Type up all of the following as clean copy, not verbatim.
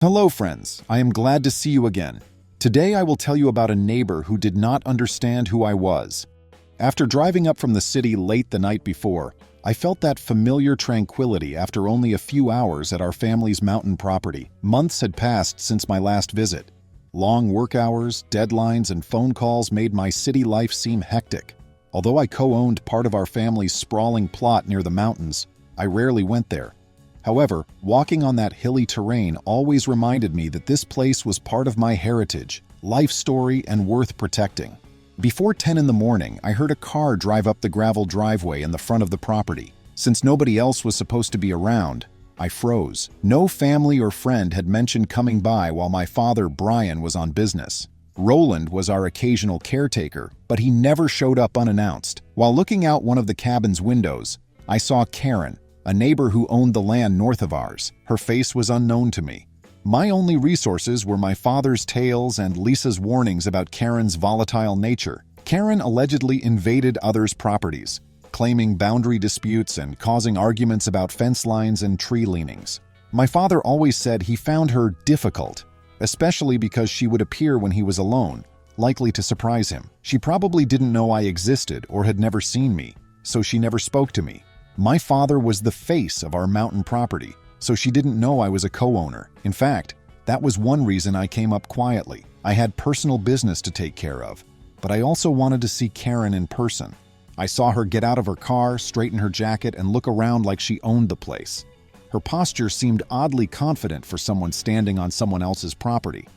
Hello friends, I am glad to see you again. Today I will tell you about a neighbor who did not understand who I was. After driving up from the city late the night before, I felt that familiar tranquility after only a few hours at our family's mountain property. Months had passed since my last visit. Long work hours, deadlines, and phone calls made my city life seem hectic. Although I co-owned part of our family's sprawling plot near the mountains, I rarely went there. However, walking on that hilly terrain always reminded me that this place was part of my heritage, life story, and worth protecting. Before 10 in the morning, I heard a car drive up the gravel driveway in the front of the property. Since nobody else was supposed to be around, I froze. No family or friend had mentioned coming by while my father, Brian, was on business. Roland was our occasional caretaker, but he never showed up unannounced. While looking out one of the cabin's windows, I saw Karen, a neighbor who owned the land north of ours. Her face was unknown to me. My only resources were my father's tales and Lisa's warnings about Karen's volatile nature. Karen allegedly invaded others' properties, claiming boundary disputes and causing arguments about fence lines and tree leanings. My father always said he found her difficult, especially because she would appear when he was alone, likely to surprise him. She probably didn't know I existed or had never seen me, so she never spoke to me. My father was the face of our mountain property, so she didn't know I was a co-owner. In fact, that was one reason I came up quietly. I had personal business to take care of, but I also wanted to see Karen in person. I saw her get out of her car, straighten her jacket, and look around like she owned the place. Her posture seemed oddly confident for someone standing on someone else's property.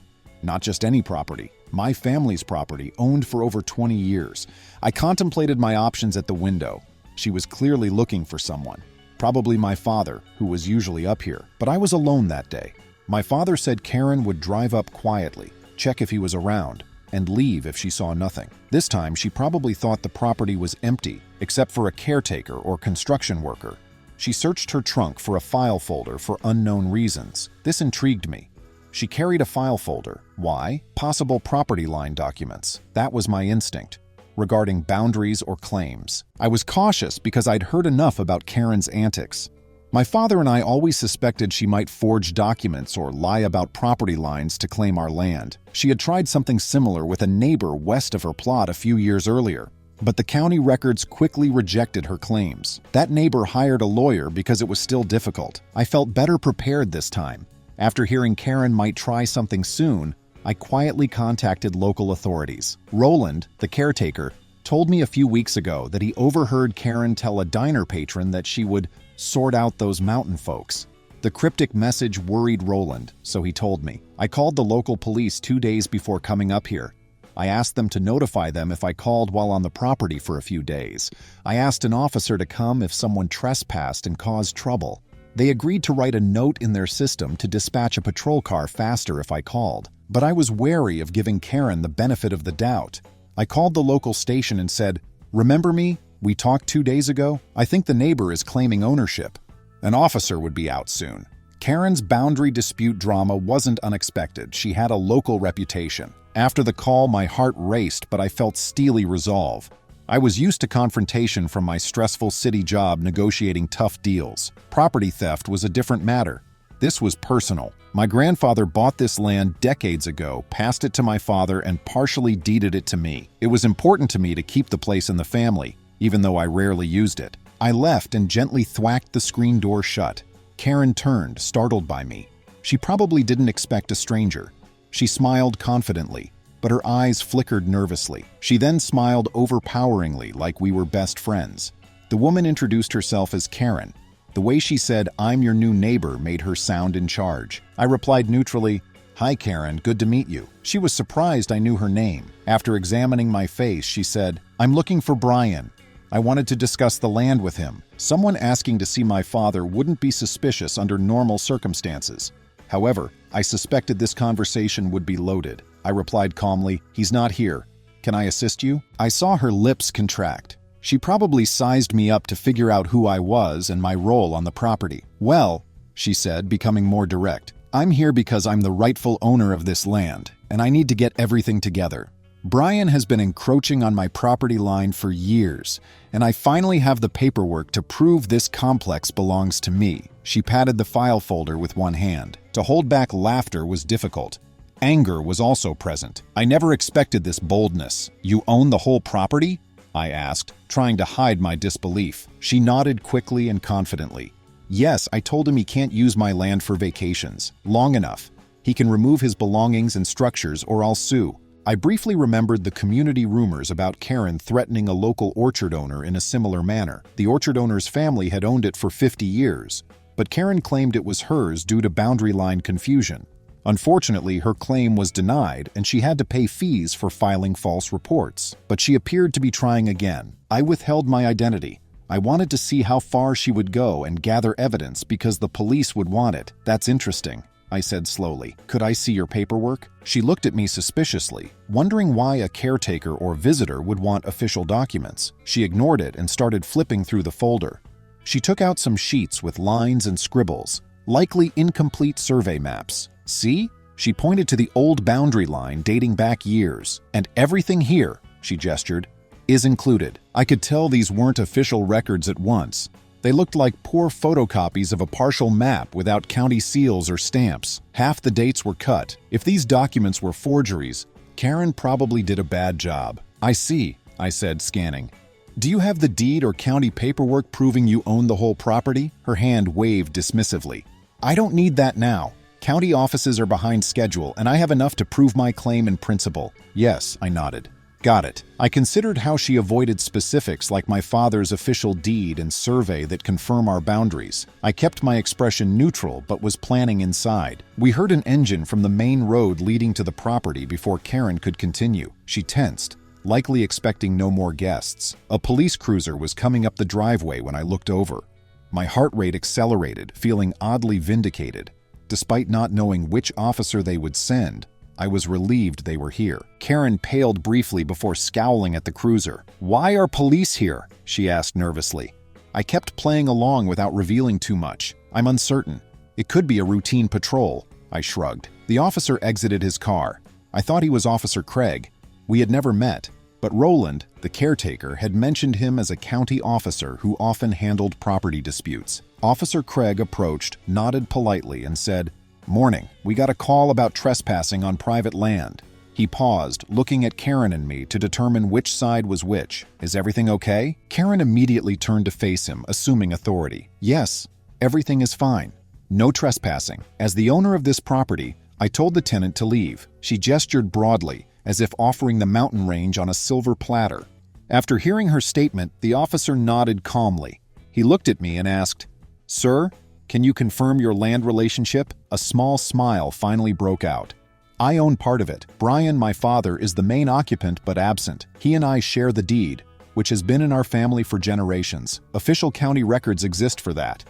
Not just any property, my family's property, owned for over 20 years. I contemplated my options at the window. She was clearly looking for someone, probably my father, who was usually up here. But I was alone that day. My father said Karen would drive up quietly, check if he was around, and leave if she saw nothing. This time, she probably thought the property was empty, except for a caretaker or construction worker. She searched her trunk for a file folder for unknown reasons. This intrigued me. She carried a file folder. Why? Possible property line documents. That was my instinct. Regarding boundaries or claims. I was cautious because I'd heard enough about Karen's antics. My father and I always suspected she might forge documents or lie about property lines to claim our land. She had tried something similar with a neighbor west of her plot a few years earlier, but the county records quickly rejected her claims. That neighbor hired a lawyer because it was still difficult. I felt better prepared this time. After hearing Karen might try something soon, I quietly contacted local authorities. Roland, the caretaker, told me a few weeks ago that he overheard Karen tell a diner patron that she would sort out those mountain folks. The cryptic message worried Roland, so he told me. I called the local police 2 days before coming up here. I asked them to notify them if I called while on the property for a few days. I asked an officer to come if someone trespassed and caused trouble. They agreed to write a note in their system to dispatch a patrol car faster if I called. But I was wary of giving Karen the benefit of the doubt. I called the local station and said, "Remember me? We talked 2 days ago? I think the neighbor is claiming ownership." An officer would be out soon. Karen's boundary dispute drama wasn't unexpected. She had a local reputation. After the call, my heart raced, but I felt steely resolve. I was used to confrontation from my stressful city job negotiating tough deals. Property theft was a different matter. This was personal. My grandfather bought this land decades ago, passed it to my father, and partially deeded it to me. It was important to me to keep the place in the family, even though I rarely used it. I left and gently thwacked the screen door shut. Karen turned, startled by me. She probably didn't expect a stranger. She smiled confidently, but her eyes flickered nervously. She then smiled overpoweringly, like we were best friends. The woman introduced herself as Karen. The way she said, "I'm your new neighbor," made her sound in charge. I replied neutrally, "Hi Karen, good to meet you." She was surprised I knew her name. After examining my face, she said, "I'm looking for Brian. I wanted to discuss the land with him." Someone asking to see my father wouldn't be suspicious under normal circumstances. However, I suspected this conversation would be loaded. I replied calmly, "He's not here. Can I assist you?" I saw her lips contract. She probably sized me up to figure out who I was and my role on the property. "Well," she said, becoming more direct, "I'm here because I'm the rightful owner of this land, and I need to get everything together. Brian has been encroaching on my property line for years, and I finally have the paperwork to prove this complex belongs to me. She patted the file folder with one hand. To hold back laughter was difficult. Anger was also present. I never expected this boldness. You own the whole property? I asked, trying to hide my disbelief. She nodded quickly and confidently. Yes, I told him he can't use my land for vacations. Long enough. He can remove his belongings and structures or I'll sue. I briefly remembered the community rumors about Karen threatening a local orchard owner in a similar manner. The orchard owner's family had owned it for 50 years, but Karen claimed it was hers due to boundary line confusion. Unfortunately, her claim was denied and she had to pay fees for filing false reports. But she appeared to be trying again. I withheld my identity. I wanted to see how far she would go and gather evidence because the police would want it. That's interesting, I said slowly. Could I see your paperwork? She looked at me suspiciously, wondering why a caretaker or visitor would want official documents. She ignored it and started flipping through the folder. She took out some sheets with lines and scribbles, likely incomplete survey maps. See? She pointed to the old boundary line dating back years. And everything here, she gestured, is included. I could tell these weren't official records at once. They looked like poor photocopies of a partial map without county seals or stamps. Half the dates were cut. If these documents were forgeries, Karen probably did a bad job. I see, I said, scanning. Do you have the deed or county paperwork proving you own the whole property? Her hand waved dismissively. I don't need that now. County offices are behind schedule, and I have enough to prove my claim in principle. Yes, I nodded. Got it. I considered how she avoided specifics like my father's official deed and survey that confirm our boundaries. I kept my expression neutral but was planning inside. We heard an engine from the main road leading to the property before Karen could continue. She tensed, likely expecting no more guests. A police cruiser was coming up the driveway when I looked over. My heart rate accelerated, feeling oddly vindicated. Despite not knowing which officer they would send, I was relieved they were here. Karen paled briefly before scowling at the cruiser. Why are police here? She asked nervously. I kept playing along without revealing too much. I'm uncertain. It could be a routine patrol. I shrugged. The officer exited his car. I thought he was Officer Craig. We had never met, but Roland, the caretaker, had mentioned him as a county officer who often handled property disputes. Officer Craig approached, nodded politely, and said, "Morning. We got a call about trespassing on private land." He paused, looking at Karen and me to determine which side was which. Is everything okay? Karen immediately turned to face him, assuming authority. Yes, everything is fine. No trespassing. As the owner of this property, I told the tenant to leave. She gestured broadly, as if offering the mountain range on a silver platter. After hearing her statement, the officer nodded calmly. He looked at me and asked, "Sir, can you confirm your land relationship?" A small smile finally broke out. I own part of it. Brian, my father, is the main occupant but absent. He and I share the deed, which has been in our family for generations. Official county records exist for that.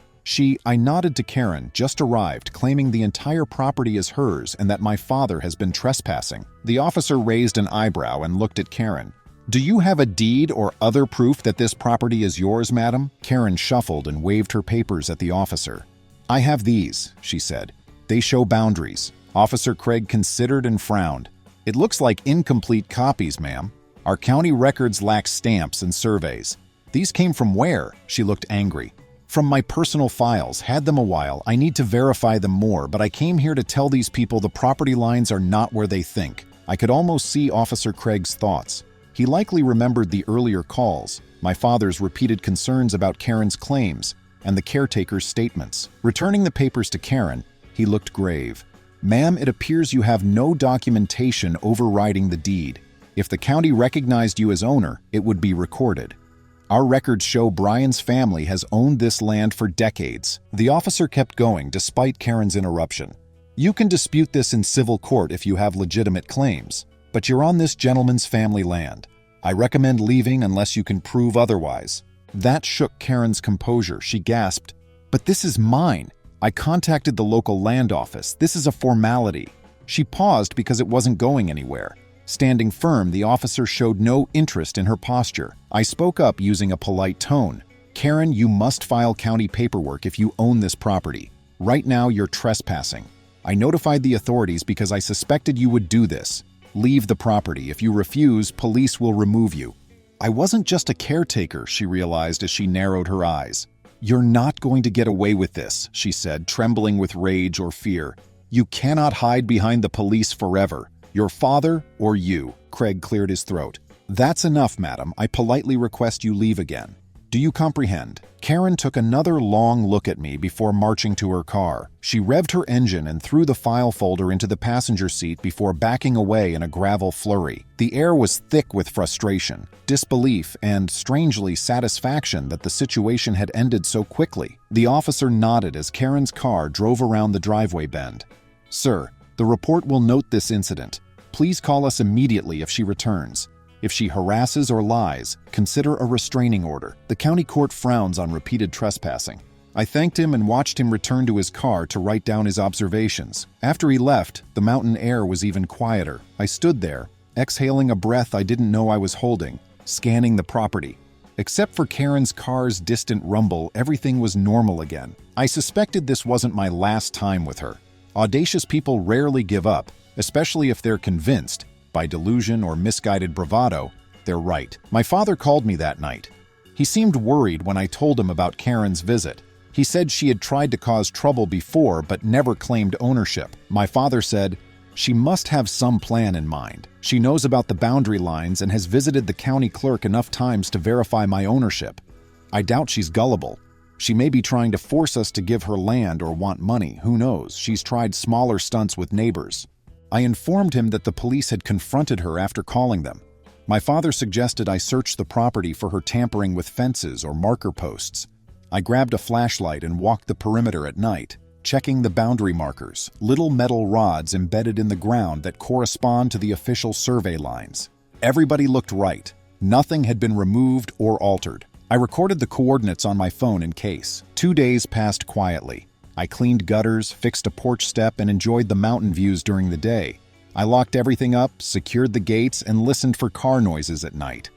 I nodded to Karen, just arrived, claiming the entire property is hers and that my father has been trespassing. The officer raised an eyebrow and looked at Karen. "Do you have a deed or other proof that this property is yours, madam?" Karen shuffled and waved her papers at the officer. "I have these," she said. "They show boundaries." Officer Craig considered and frowned. "It looks like incomplete copies, ma'am. Our county records lack stamps and surveys." "These came from where?" She looked angry. "From my personal files. Had them a while. I need to verify them more, but I came here to tell these people the property lines are not where they think." I could almost see Officer Craig's thoughts. He likely remembered the earlier calls, my father's repeated concerns about Karen's claims, and the caretaker's statements. Returning the papers to Karen, he looked grave. "Ma'am, it appears you have no documentation overriding the deed. If the county recognized you as owner, it would be recorded. Our records show Brian's family has owned this land for decades." The officer kept going despite Karen's interruption. "You can dispute this in civil court if you have legitimate claims, but you're on this gentleman's family land. I recommend leaving unless you can prove otherwise." That shook Karen's composure. She gasped, "But this is mine. I contacted the local land office. This is a formality." She paused because it wasn't going anywhere. Standing firm, the officer showed no interest in her posture. I spoke up using a polite tone. "Karen, you must file county paperwork if you own this property. Right now, you're trespassing. I notified the authorities because I suspected you would do this. Leave the property. If you refuse, police will remove you." I wasn't just a caretaker, she realized as she narrowed her eyes. "You're not going to get away with this," she said, trembling with rage or fear. "You cannot hide behind the police forever. Your father or you." Craig cleared his throat. "That's enough, madam. I politely request you leave again. Do you comprehend?" Karen took another long look at me before marching to her car. She revved her engine and threw the file folder into the passenger seat before backing away in a gravel flurry. The air was thick with frustration, disbelief, and, strangely, satisfaction that the situation had ended so quickly. The officer nodded as Karen's car drove around the driveway bend. "Sir, the report will note this incident. Please call us immediately if she returns. If she harasses or lies, consider a restraining order." The county court frowns on repeated trespassing. I thanked him and watched him return to his car to write down his observations. After he left, the mountain air was even quieter. I stood there, exhaling a breath I didn't know I was holding, scanning the property. Except for Karen's car's distant rumble, everything was normal again. I suspected this wasn't my last time with her. Audacious people rarely give up, especially if they're convinced, by delusion or misguided bravado, they're right. My father called me that night. He seemed worried when I told him about Karen's visit. He said she had tried to cause trouble before but never claimed ownership. My father said, "She must have some plan in mind. She knows about the boundary lines and has visited the county clerk enough times to verify my ownership. I doubt she's gullible. She may be trying to force us to give her land or want money. Who knows? She's tried smaller stunts with neighbors." I informed him that the police had confronted her after calling them. My father suggested I search the property for her tampering with fences or marker posts. I grabbed a flashlight and walked the perimeter at night, checking the boundary markers, little metal rods embedded in the ground that correspond to the official survey lines. Everybody looked right. Nothing had been removed or altered. I recorded the coordinates on my phone in case. 2 days passed quietly. I cleaned gutters, fixed a porch step, and enjoyed the mountain views during the day. I locked everything up, secured the gates, and listened for car noises at night.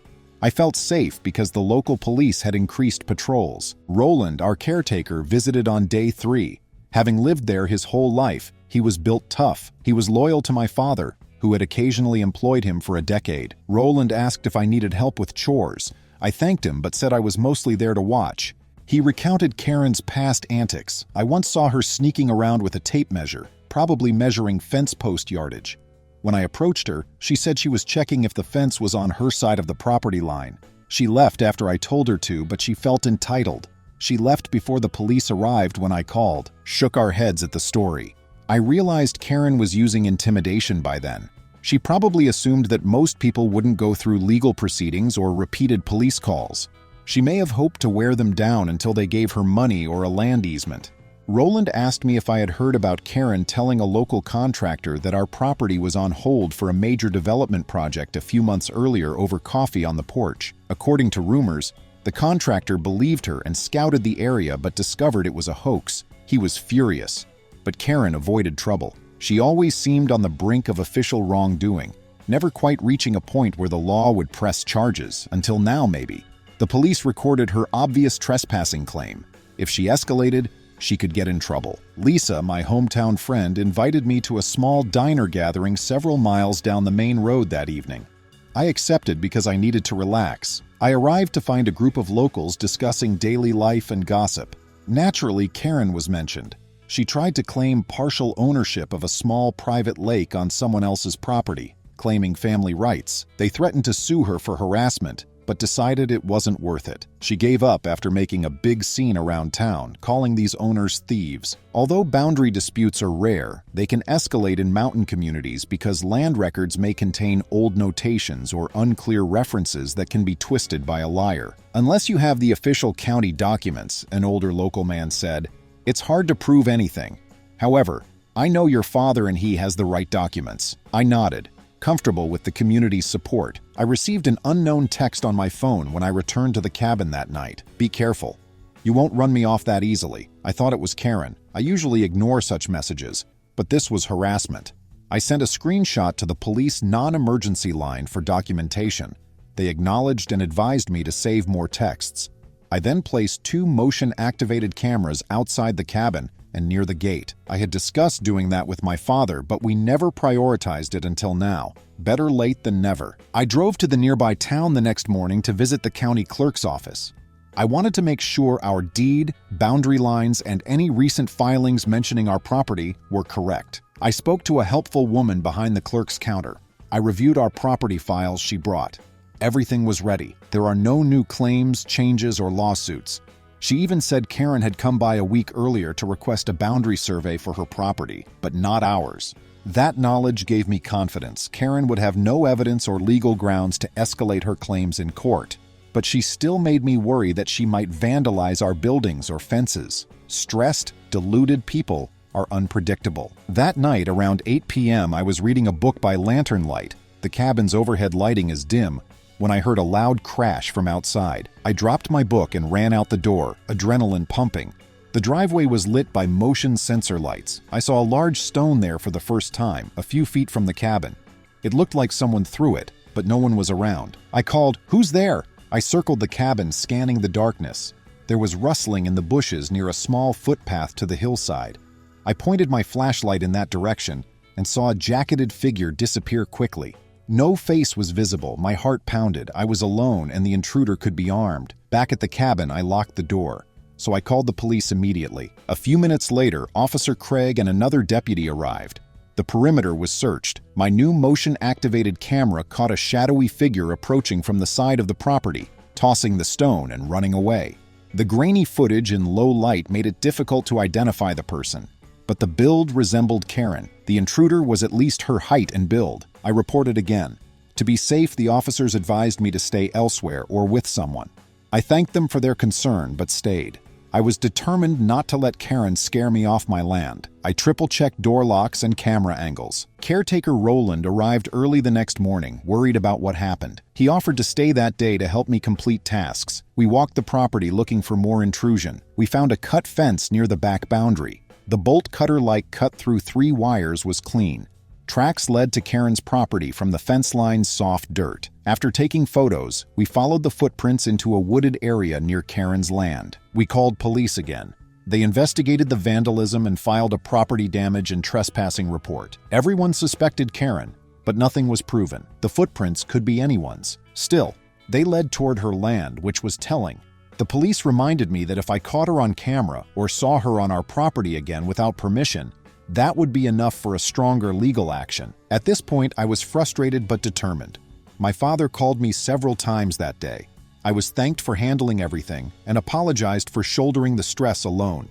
I felt safe because the local police had increased patrols. Roland, our caretaker, visited on day 3. Having lived there his whole life, he was built tough. He was loyal to my father, who had occasionally employed him for a decade. Roland asked if I needed help with chores. I thanked him but said I was mostly there to watch. He recounted Karen's past antics. I once saw her sneaking around with a tape measure, probably measuring fence post yardage. When I approached her, she said she was checking if the fence was on her side of the property line. She left after I told her to, but she felt entitled. She left before the police arrived when I called. Shook our heads at the story. I realized Karen was using intimidation by then. She probably assumed that most people wouldn't go through legal proceedings or repeated police calls. She may have hoped to wear them down until they gave her money or a land easement. Roland asked me if I had heard about Karen telling a local contractor that our property was on hold for a major development project a few months earlier over coffee on the porch. According to rumors, the contractor believed her and scouted the area but discovered it was a hoax. He was furious. But Karen avoided trouble. She always seemed on the brink of official wrongdoing, never quite reaching a point where the law would press charges, until now maybe. The police recorded her obvious trespassing claim. If she escalated, she could get in trouble. Lisa, my hometown friend, invited me to a small diner gathering several miles down the main road that evening. I accepted because I needed to relax. I arrived to find a group of locals discussing daily life and gossip. Naturally, Karen was mentioned. She tried to claim partial ownership of a small private lake on someone else's property, claiming family rights. They threatened to sue her for harassment, but decided it wasn't worth it. She gave up after making a big scene around town, calling these owners thieves. Although boundary disputes are rare, they can escalate in mountain communities because land records may contain old notations or unclear references that can be twisted by a liar. Unless you have the official county documents, an older local man said, it's hard to prove anything. However, I know your father and he has the right documents. I nodded, comfortable with the community's support. I received an unknown text on my phone when I returned to the cabin that night. Be careful. You won't run me off that easily. I thought it was Karen. I usually ignore such messages, but this was harassment. I sent a screenshot to the police non-emergency line for documentation. They acknowledged and advised me to save more texts. I then placed 2 motion-activated cameras outside the cabin and near the gate. I had discussed doing that with my father, but we never prioritized it until now. Better late than never. I drove to the nearby town the next morning to visit the county clerk's office. I wanted to make sure our deed, boundary lines, and any recent filings mentioning our property were correct. I spoke to a helpful woman behind the clerk's counter. I reviewed our property files she brought. Everything was ready. There are no new claims, changes, or lawsuits. She even said Karen had come by a week earlier to request a boundary survey for her property, but not ours. That knowledge gave me confidence. Karen would have no evidence or legal grounds to escalate her claims in court, but she still made me worry that she might vandalize our buildings or fences. Stressed, deluded people are unpredictable. That night, around 8 p.m., I was reading a book by lantern light. The cabin's overhead lighting is dim, when I heard a loud crash from outside. I dropped my book and ran out the door, adrenaline pumping. The driveway was lit by motion sensor lights. I saw a large stone there for the first time, a few feet from the cabin. It looked like someone threw it, but no one was around. I called, "Who's there?" I circled the cabin, scanning the darkness. There was rustling in the bushes near a small footpath to the hillside. I pointed my flashlight in that direction and saw a jacketed figure disappear quickly. No face was visible. My heart pounded. I was alone, and the intruder could be armed. Back at the cabin, I locked the door. So I called the police immediately. A few minutes later, Officer Craig and another deputy arrived. The perimeter was searched. My new motion-activated camera caught a shadowy figure approaching from the side of the property, tossing the stone and running away. The grainy footage in low light made it difficult to identify the person, but the build resembled Karen. The intruder was at least her height and build. I reported again. To be safe, the officers advised me to stay elsewhere or with someone. I thanked them for their concern, but stayed. I was determined not to let Karen scare me off my land. I triple-checked door locks and camera angles. Caretaker Roland arrived early the next morning, worried about what happened. He offered to stay that day to help me complete tasks. We walked the property looking for more intrusion. We found a cut fence near the back boundary. The bolt cutter-like cut through 3 wires was clean. Tracks led to Karen's property from the fence line's soft dirt. After taking photos, we followed the footprints into a wooded area near Karen's land. We called police again. They investigated the vandalism and filed a property damage and trespassing report. Everyone suspected Karen, but nothing was proven. The footprints could be anyone's. Still, they led toward her land, which was telling. The police reminded me that if I caught her on camera or saw her on our property again without permission, that would be enough for a stronger legal action. At this point, I was frustrated but determined. My father called me several times that day. I was thanked for handling everything and apologized for shouldering the stress alone.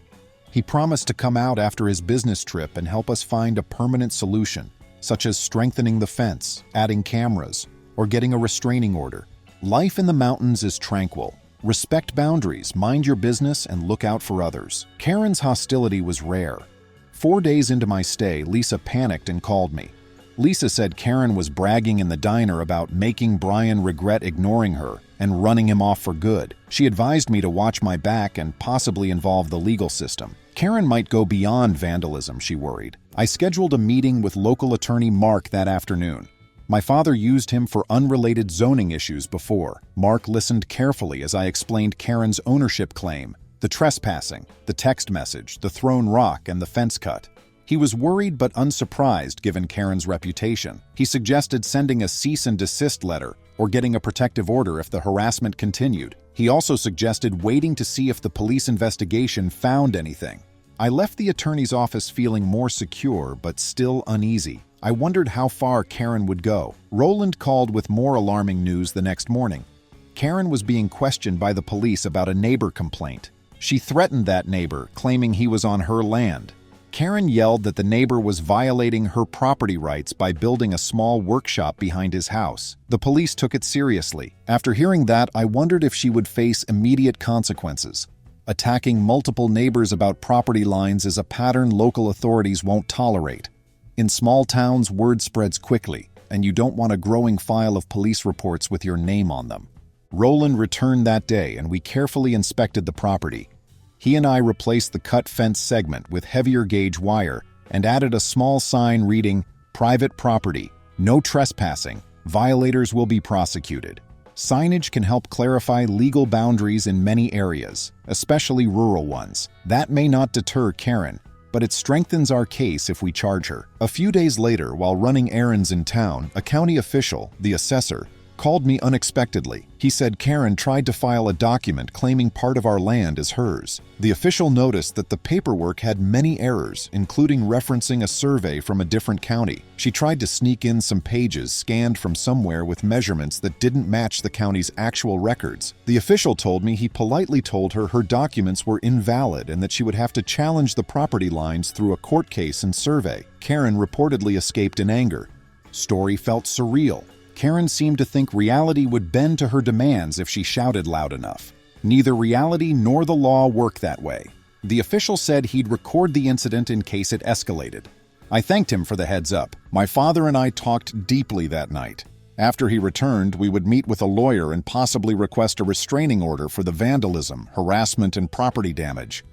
He promised to come out after his business trip and help us find a permanent solution, such as strengthening the fence, adding cameras, or getting a restraining order. Life in the mountains is tranquil. Respect boundaries, mind your business, and look out for others. Karen's hostility was rare. 4 days into my stay, Lisa panicked and called me. Lisa said Karen was bragging in the diner about making Brian regret ignoring her and running him off for good. She advised me to watch my back and possibly involve the legal system. Karen might go beyond vandalism, she worried. I scheduled a meeting with local attorney Mark that afternoon. My father used him for unrelated zoning issues before. Mark listened carefully as I explained Karen's ownership claim, the trespassing, the text message, the thrown rock, and the fence cut. He was worried but unsurprised given Karen's reputation. He suggested sending a cease and desist letter or getting a protective order if the harassment continued. He also suggested waiting to see if the police investigation found anything. I left the attorney's office feeling more secure but still uneasy. I wondered how far Karen would go. Roland called with more alarming news the next morning. Karen was being questioned by the police about a neighbor complaint. She threatened that neighbor, claiming he was on her land. Karen yelled that the neighbor was violating her property rights by building a small workshop behind his house. The police took it seriously. After hearing that, I wondered if she would face immediate consequences. Attacking multiple neighbors about property lines is a pattern local authorities won't tolerate. In small towns, word spreads quickly, and you don't want a growing file of police reports with your name on them. Roland returned that day, and we carefully inspected the property. He and I replaced the cut fence segment with heavier gauge wire and added a small sign reading, "Private property, no trespassing, violators will be prosecuted." Signage can help clarify legal boundaries in many areas, especially rural ones. That may not deter Karen, but it strengthens our case if we charge her. A few days later, while running errands in town, a county official, the assessor, called me unexpectedly. He said Karen tried to file a document claiming part of our land as hers. The official noticed that the paperwork had many errors, including referencing a survey from a different county. She tried to sneak in some pages scanned from somewhere with measurements that didn't match the county's actual records. The official told me he politely told her documents were invalid and that she would have to challenge the property lines through a court case and survey. Karen reportedly escaped in anger. Story felt surreal. Karen seemed to think reality would bend to her demands if she shouted loud enough. Neither reality nor the law work that way. The official said he'd record the incident in case it escalated. I thanked him for the heads up. My father and I talked deeply that night. After he returned, we would meet with a lawyer and possibly request a restraining order for the vandalism, harassment, and property damage.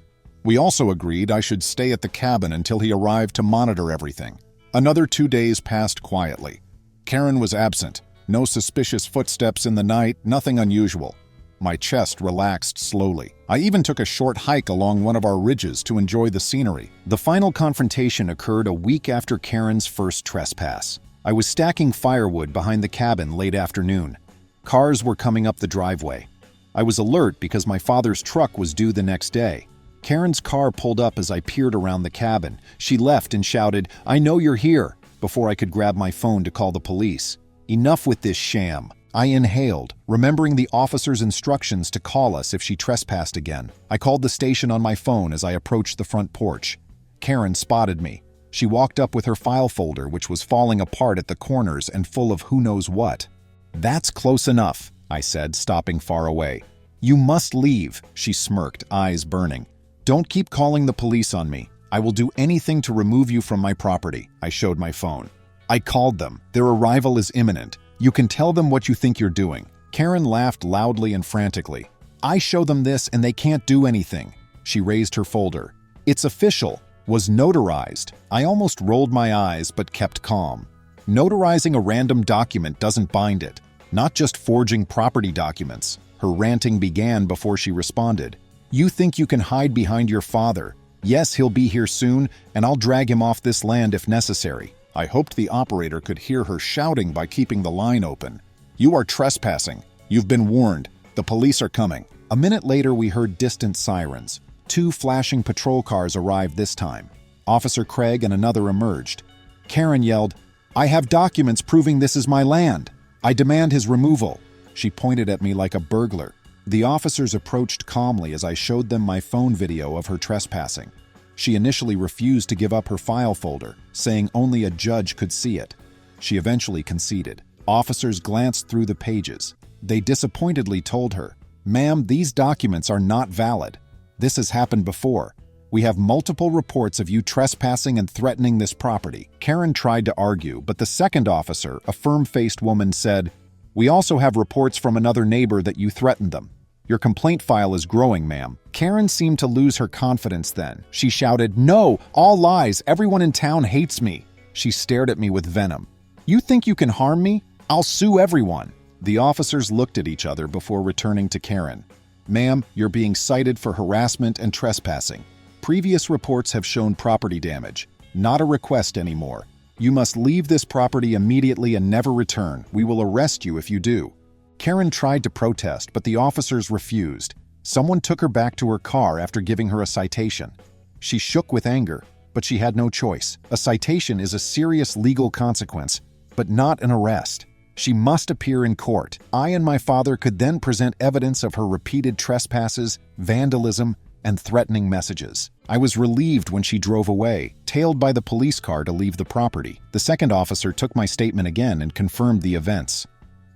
We also agreed I should stay at the cabin until he arrived to monitor everything. Another 2 days passed quietly. Karen was absent. No suspicious footsteps in the night, nothing unusual. My chest relaxed slowly. I even took a short hike along one of our ridges to enjoy the scenery. The final confrontation occurred a week after Karen's first trespass. I was stacking firewood behind the cabin late afternoon. Cars were coming up the driveway. I was alert because my father's truck was due the next day. Karen's car pulled up as I peered around the cabin. She left and shouted, "I know you're here," before I could grab my phone to call the police. Enough with this sham. I inhaled, remembering the officer's instructions to call us if she trespassed again. I called the station on my phone as I approached the front porch. Karen spotted me. She walked up with her file folder, which was falling apart at the corners and full of who knows what. "That's close enough," I said, stopping far away. "You must leave," she smirked, eyes burning. "Don't keep calling the police on me. I will do anything to remove you from my property." I showed my phone. I called them. "Their arrival is imminent. You can tell them what you think you're doing." Karen laughed loudly and frantically. "I show them this and they can't do anything." She raised her folder. "It's official. Was notarized." I almost rolled my eyes but kept calm. Notarizing a random document doesn't bind it. Not just forging property documents. Her ranting began before she responded. "You think you can hide behind your father? Yes, he'll be here soon, and I'll drag him off this land if necessary." I hoped the operator could hear her shouting by keeping the line open. "You are trespassing. You've been warned. The police are coming." A minute later, we heard distant sirens. 2 flashing patrol cars arrived this time. Officer Craig and another emerged. Karen yelled, "I have documents proving this is my land. I demand his removal." She pointed at me like a burglar. The officers approached calmly as I showed them my phone video of her trespassing. She initially refused to give up her file folder, saying only a judge could see it. She eventually conceded. Officers glanced through the pages. They disappointedly told her, "Ma'am, these documents are not valid. This has happened before. We have multiple reports of you trespassing and threatening this property." Karen tried to argue, but the second officer, a firm-faced woman, said, "We also have reports from another neighbor that you threatened them. Your complaint file is growing, ma'am." Karen seemed to lose her confidence then. She shouted, "No, all lies. Everyone in town hates me." She stared at me with venom. "You think you can harm me? I'll sue everyone." The officers looked at each other before returning to Karen. "Ma'am, you're being cited for harassment and trespassing. Previous reports have shown property damage. Not a request anymore. You must leave this property immediately and never return. We will arrest you if you do." Karen tried to protest, but the officers refused. Someone took her back to her car after giving her a citation. She shook with anger, but she had no choice. A citation is a serious legal consequence, but not an arrest. She must appear in court. I and my father could then present evidence of her repeated trespasses, vandalism, and threatening messages. I was relieved when she drove away, tailed by the police car to leave the property. The second officer took my statement again and confirmed the events.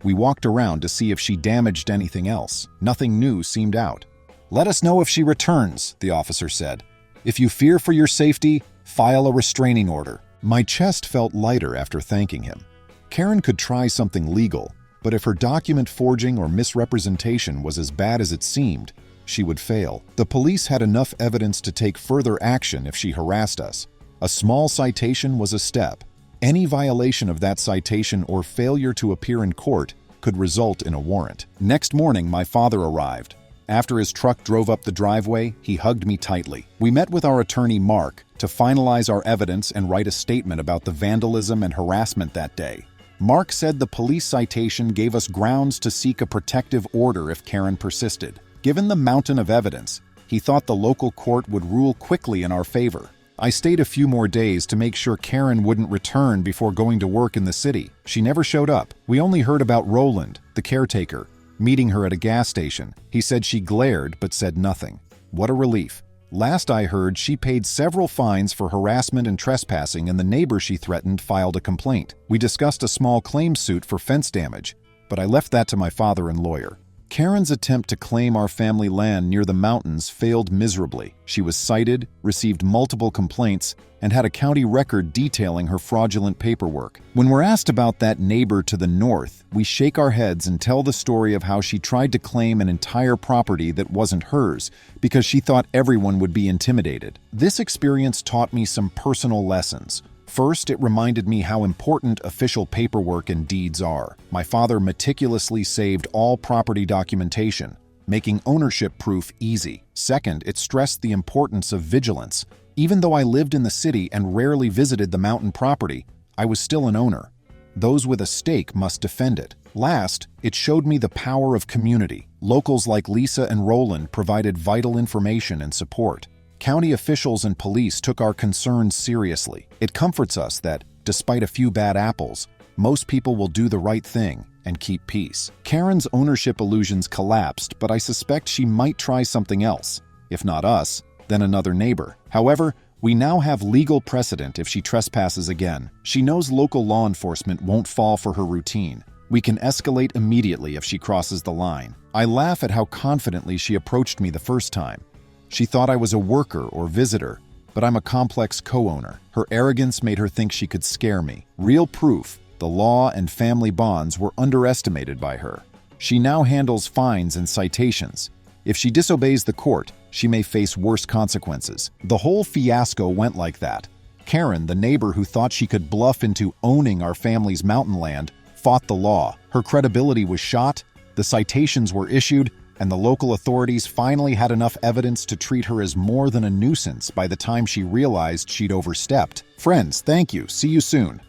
We walked around to see if she damaged anything else. Nothing new seemed out. "Let us know if she returns," the officer said. "If you fear for your safety, file a restraining order." My chest felt lighter after thanking him. Karen could try something legal, but if her document forging or misrepresentation was as bad as it seemed, she would fail. The police had enough evidence to take further action if she harassed us. A small citation was a step. Any violation of that citation or failure to appear in court could result in a warrant. Next morning, my father arrived. After his truck drove up the driveway, he hugged me tightly. We met with our attorney, Mark, to finalize our evidence and write a statement about the vandalism and harassment that day. Mark said the police citation gave us grounds to seek a protective order if Karen persisted. Given the mountain of evidence, he thought the local court would rule quickly in our favor. I stayed a few more days to make sure Karen wouldn't return before going to work in the city. She never showed up. We only heard about Roland, the caretaker, meeting her at a gas station. He said she glared but said nothing. What a relief. Last I heard, she paid several fines for harassment and trespassing, and the neighbor she threatened filed a complaint. We discussed a small claim suit for fence damage, but I left that to my father and lawyer. Karen's attempt to claim our family land near the mountains failed miserably. She was cited, received multiple complaints, and had a county record detailing her fraudulent paperwork. When we're asked about that neighbor to the north, we shake our heads and tell the story of how she tried to claim an entire property that wasn't hers because she thought everyone would be intimidated. This experience taught me some personal lessons. First, it reminded me how important official paperwork and deeds are. My father meticulously saved all property documentation, making ownership proof easy. Second, it stressed the importance of vigilance. Even though I lived in the city and rarely visited the mountain property, I was still an owner. Those with a stake must defend it. Last, it showed me the power of community. Locals like Lisa and Roland provided vital information and support. County officials and police took our concerns seriously. It comforts us that, despite a few bad apples, most people will do the right thing and keep peace. Karen's ownership illusions collapsed, but I suspect she might try something else. If not us, then another neighbor. However, we now have legal precedent if she trespasses again. She knows local law enforcement won't fall for her routine. We can escalate immediately if she crosses the line. I laugh at how confidently she approached me the first time. She thought I was a worker or visitor, but I'm a complex co-owner. Her arrogance made her think she could scare me. Real proof, the law and family bonds were underestimated by her. She now handles fines and citations. If she disobeys the court, she may face worse consequences. The whole fiasco went like that. Karen, the neighbor who thought she could bluff into owning our family's mountain land, fought the law. Her credibility was shot, the citations were issued, and the local authorities finally had enough evidence to treat her as more than a nuisance by the time she realized she'd overstepped. Friends, thank you. See you soon.